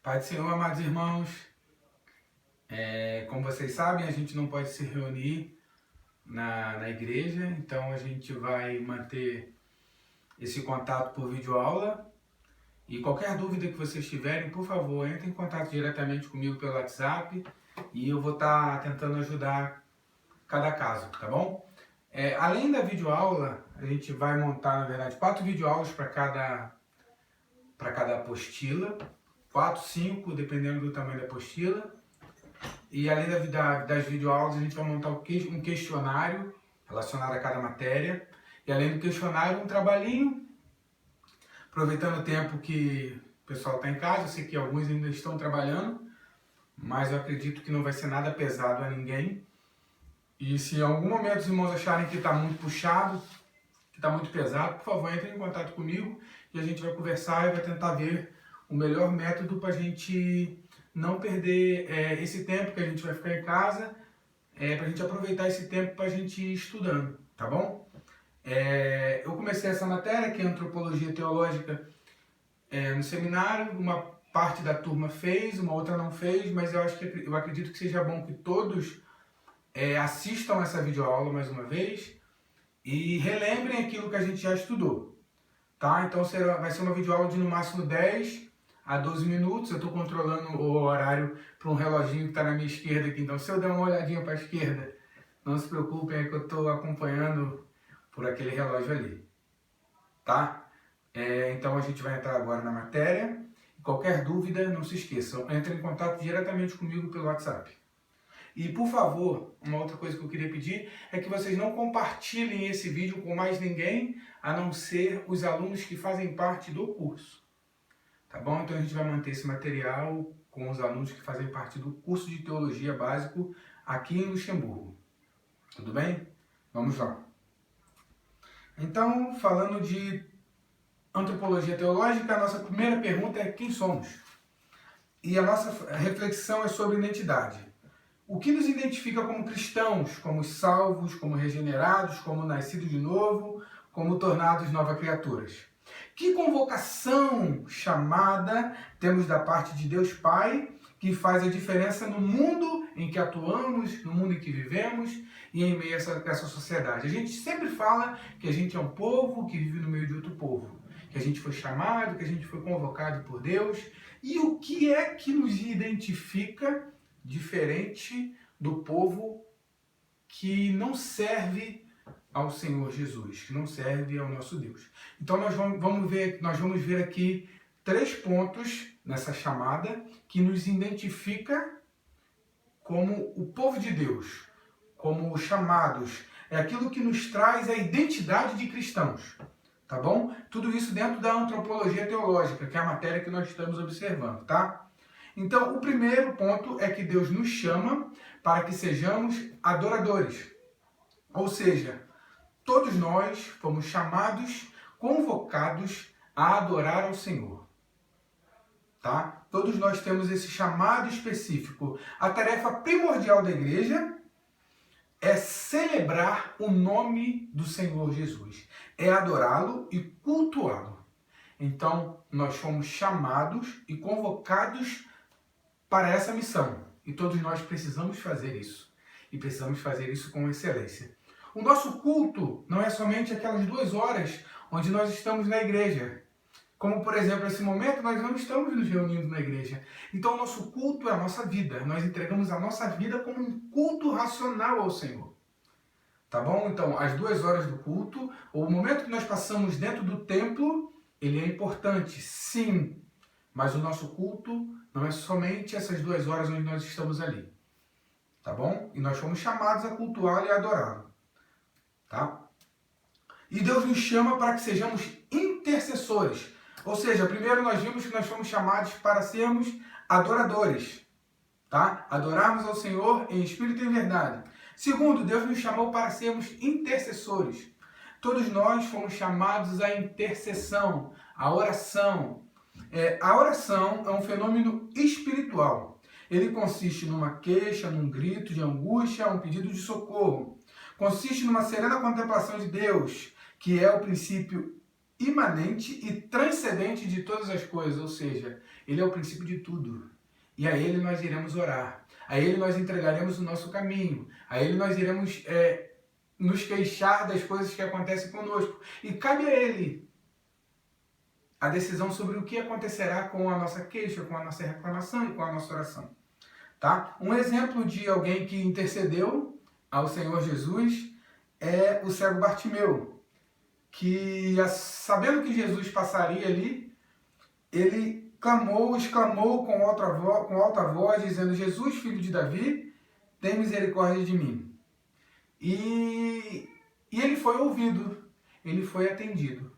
Pai do Senhor, amados irmãos, como vocês sabem, a gente não pode se reunir na igreja, então a gente vai manter esse contato por videoaula. E qualquer dúvida que vocês tiverem, por favor, entre em contato diretamente comigo pelo WhatsApp e eu vou estar tentando ajudar cada caso, tá bom? Além da videoaula, a gente vai montar, na verdade, 4 videoaulas para cada apostila, 4, 5, dependendo do tamanho da apostila. E além das videoaulas, a gente vai montar um questionário relacionado a cada matéria. E além do questionário, um trabalhinho, aproveitando o tempo que o pessoal está em casa. Eu sei que alguns ainda estão trabalhando, mas eu acredito que não vai ser nada pesado a ninguém. E se em algum momento os irmãos acharem que está muito puxado, que está muito pesado, por favor, entrem em contato comigo e a gente vai conversar e vai tentar ver o melhor método para a gente não perder esse tempo que a gente vai ficar em casa, para a gente aproveitar esse tempo para a gente ir estudando, tá bom? Eu comecei essa matéria, que é Antropologia Teológica, no seminário. Uma parte da turma fez, uma outra não fez, mas eu acredito que seja bom que todos assistam essa videoaula mais uma vez e relembrem aquilo que a gente já estudou, tá? Então vai ser uma videoaula de no máximo 10 a 12 minutos. Eu estou controlando o horário para um reloginho que está na minha esquerda aqui, então se eu der uma olhadinha para a esquerda, não se preocupem, é que eu estou acompanhando por aquele relógio ali, tá? Então a gente vai entrar agora na matéria. Qualquer dúvida, não se esqueçam, entre em contato diretamente comigo pelo WhatsApp. E, por favor, uma outra coisa que eu queria pedir é que vocês não compartilhem esse vídeo com mais ninguém, a não ser os alunos que fazem parte do curso. Tá bom? Então a gente vai manter esse material com os alunos que fazem parte do curso de Teologia Básico aqui em Luxemburgo. Tudo bem? Vamos lá. Então, falando de Antropologia Teológica, a nossa primeira pergunta é: quem somos? E a nossa reflexão é sobre identidade. O que nos identifica como cristãos, como salvos, como regenerados, como nascidos de novo, como tornados novas criaturas? Que convocação, chamada temos da parte de Deus Pai, que faz a diferença no mundo em que atuamos, no mundo em que vivemos e em meio a essa sociedade? A gente sempre fala que a gente é um povo que vive no meio de outro povo, que a gente foi chamado, que a gente foi convocado por Deus. E o que é que nos identifica diferente do povo que não serve ao Senhor Jesus, que não serve ao nosso Deus? Então nós vamos ver aqui 3 pontos nessa chamada que nos identifica como o povo de Deus, como os chamados. É aquilo que nos traz a identidade de cristãos, tá bom? Tudo isso dentro da Antropologia Teológica, que é a matéria que nós estamos observando, tá? Então, o primeiro ponto é que Deus nos chama para que sejamos adoradores. Ou seja, todos nós fomos chamados, convocados a adorar ao Senhor. Tá? Todos nós temos esse chamado específico. A tarefa primordial da igreja é celebrar o nome do Senhor Jesus. É adorá-lo e cultuá-lo. Então, nós fomos chamados e convocados para essa missão. E todos nós precisamos fazer isso. E precisamos fazer isso com excelência. O nosso culto não é somente aquelas 2 horas onde nós estamos na igreja. Como, por exemplo, nesse momento, nós não estamos nos reunindo na igreja. Então, o nosso culto é a nossa vida. Nós entregamos a nossa vida como um culto racional ao Senhor. Tá bom? Então, as 2 horas do culto, ou o momento que nós passamos dentro do templo, ele é importante, sim. Mas o nosso culto não é somente essas 2 horas onde nós estamos ali. Tá bom? E nós fomos chamados a cultuá-lo e adorá-lo. Tá? E Deus nos chama para que sejamos intercessores. Ou seja, primeiro nós vimos que nós fomos chamados para sermos adoradores. Tá? Adorarmos ao Senhor em espírito e em verdade. Segundo, Deus nos chamou para sermos intercessores. Todos nós fomos chamados à intercessão, à oração. A oração é um fenômeno espiritual. Ele consiste numa queixa, num grito de angústia, um pedido de socorro. Consiste numa serena contemplação de Deus, que é o princípio imanente e transcendente de todas as coisas, ou seja, ele é o princípio de tudo. E a ele nós iremos orar, a ele nós entregaremos o nosso caminho, a ele nós iremos nos queixar das coisas que acontecem conosco. E cabe a ele a decisão sobre o que acontecerá com a nossa queixa, com a nossa reclamação e com a nossa oração. Tá? Um exemplo de alguém que intercedeu ao Senhor Jesus é o cego Bartimeu, que sabendo que Jesus passaria ali, ele exclamou com alta voz, dizendo: Jesus, filho de Davi, tem misericórdia de mim. E ele foi ouvido, ele foi atendido.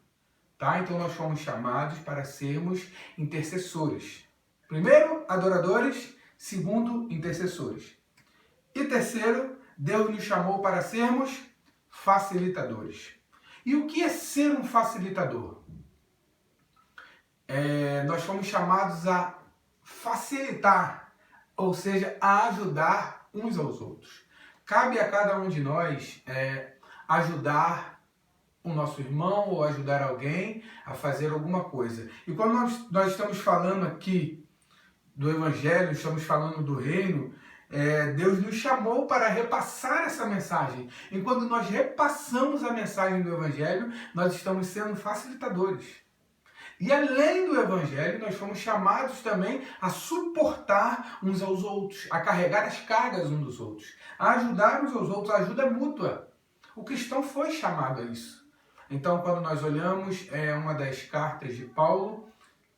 Tá? Então nós fomos chamados para sermos intercessores. Primeiro, adoradores. Segundo, intercessores. E terceiro, Deus nos chamou para sermos facilitadores. E o que é ser um facilitador? Nós fomos chamados a facilitar, ou seja, a ajudar uns aos outros. Cabe a cada um de nós ajudar o nosso irmão ou ajudar alguém a fazer alguma coisa. E quando nós estamos falando aqui do Evangelho, estamos falando do Reino, Deus nos chamou para repassar essa mensagem. E quando nós repassamos a mensagem do Evangelho, nós estamos sendo facilitadores. E além do Evangelho, nós fomos chamados também a suportar uns aos outros, a carregar as cargas uns dos outros, a ajudar uns aos outros, a ajuda mútua. O cristão foi chamado a isso. Então, quando nós olhamos uma das cartas de Paulo,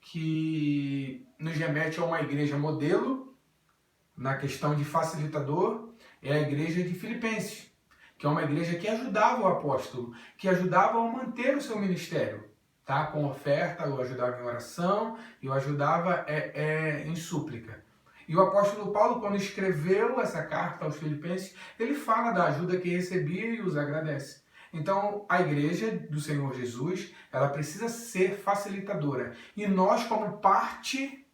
que nos remete a uma igreja modelo, na questão de facilitador, é a igreja de Filipenses, que é uma igreja que ajudava o apóstolo, que ajudava a manter o seu ministério. Tá? Com oferta, eu ajudava em oração, eu ajudava em súplica. E o apóstolo Paulo, quando escreveu essa carta aos Filipenses, ele fala da ajuda que recebia e os agradece. Então, a igreja do Senhor Jesus, ela precisa ser facilitadora. E nós, como parte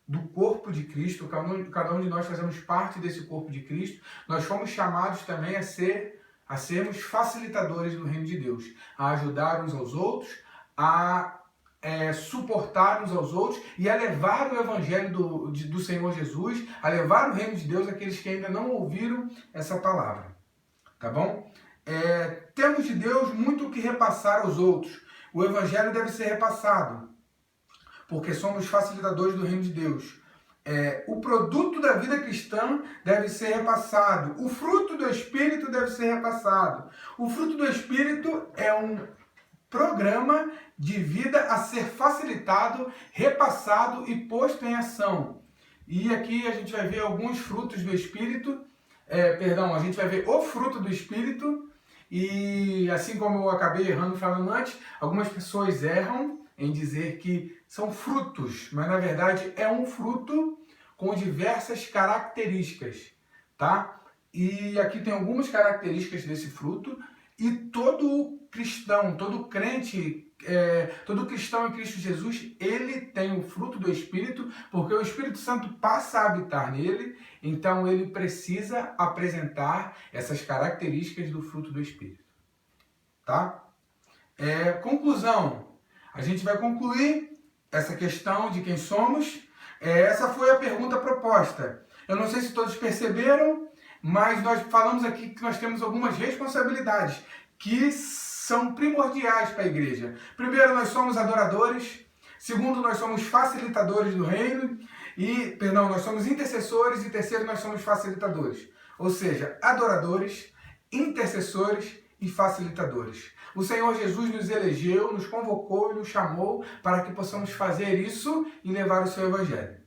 do corpo de Cristo, cada um de nós fazemos parte desse corpo de Cristo, nós fomos chamados também a sermos facilitadores do reino de Deus, a ajudar uns aos outros, a suportar uns aos outros e a levar o Evangelho do Senhor Jesus, a levar o reino de Deus àqueles que ainda não ouviram essa palavra. Tá bom? Temos de Deus muito o que repassar aos outros. O Evangelho deve ser repassado, porque somos facilitadores do reino de Deus. O produto da vida cristã deve ser repassado. O fruto do Espírito deve ser repassado. O fruto do Espírito é um programa de vida a ser facilitado, repassado e posto em ação. E aqui a gente vai ver alguns frutos do Espírito, a gente vai ver o fruto do Espírito, e assim como eu acabei errando falando antes, algumas pessoas erram em dizer que são frutos, mas na verdade é um fruto com diversas características, tá? E aqui tem algumas características desse fruto, e todo cristão, todo crente, todo cristão em Cristo Jesus, ele tem o fruto do Espírito, porque o Espírito Santo passa a habitar nele, então ele precisa apresentar essas características do fruto do Espírito. Tá? Conclusão, a gente vai concluir essa questão de quem somos. Essa foi a pergunta proposta. Eu não sei se todos perceberam, mas nós falamos aqui que nós temos algumas responsabilidades que são primordiais para a igreja. Primeiro, nós somos adoradores. Segundo, nós somos facilitadores do reino. Nós somos intercessores. E terceiro, nós somos facilitadores. Ou seja, adoradores, intercessores e facilitadores. O Senhor Jesus nos elegeu, nos convocou e nos chamou para que possamos fazer isso e levar o seu evangelho.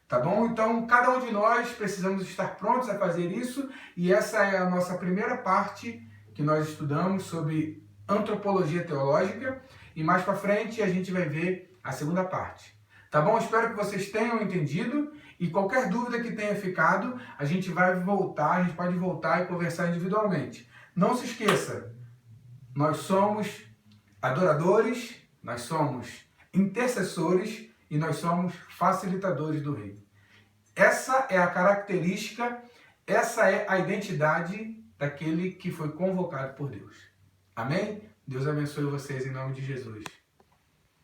Tá bom? Então, cada um de nós precisamos estar prontos a fazer isso, e essa é a nossa primeira parte que nós estudamos sobre antropologia teológica, e mais para frente a gente vai ver a segunda parte. Tá bom? Espero que vocês tenham entendido, e qualquer dúvida que tenha ficado, a gente pode voltar e conversar individualmente. Não se esqueça, nós somos adoradores, nós somos intercessores e nós somos facilitadores do reino. Essa é a característica, essa é a identidade daquele que foi convocado por Deus. Amém? Deus abençoe vocês em nome de Jesus.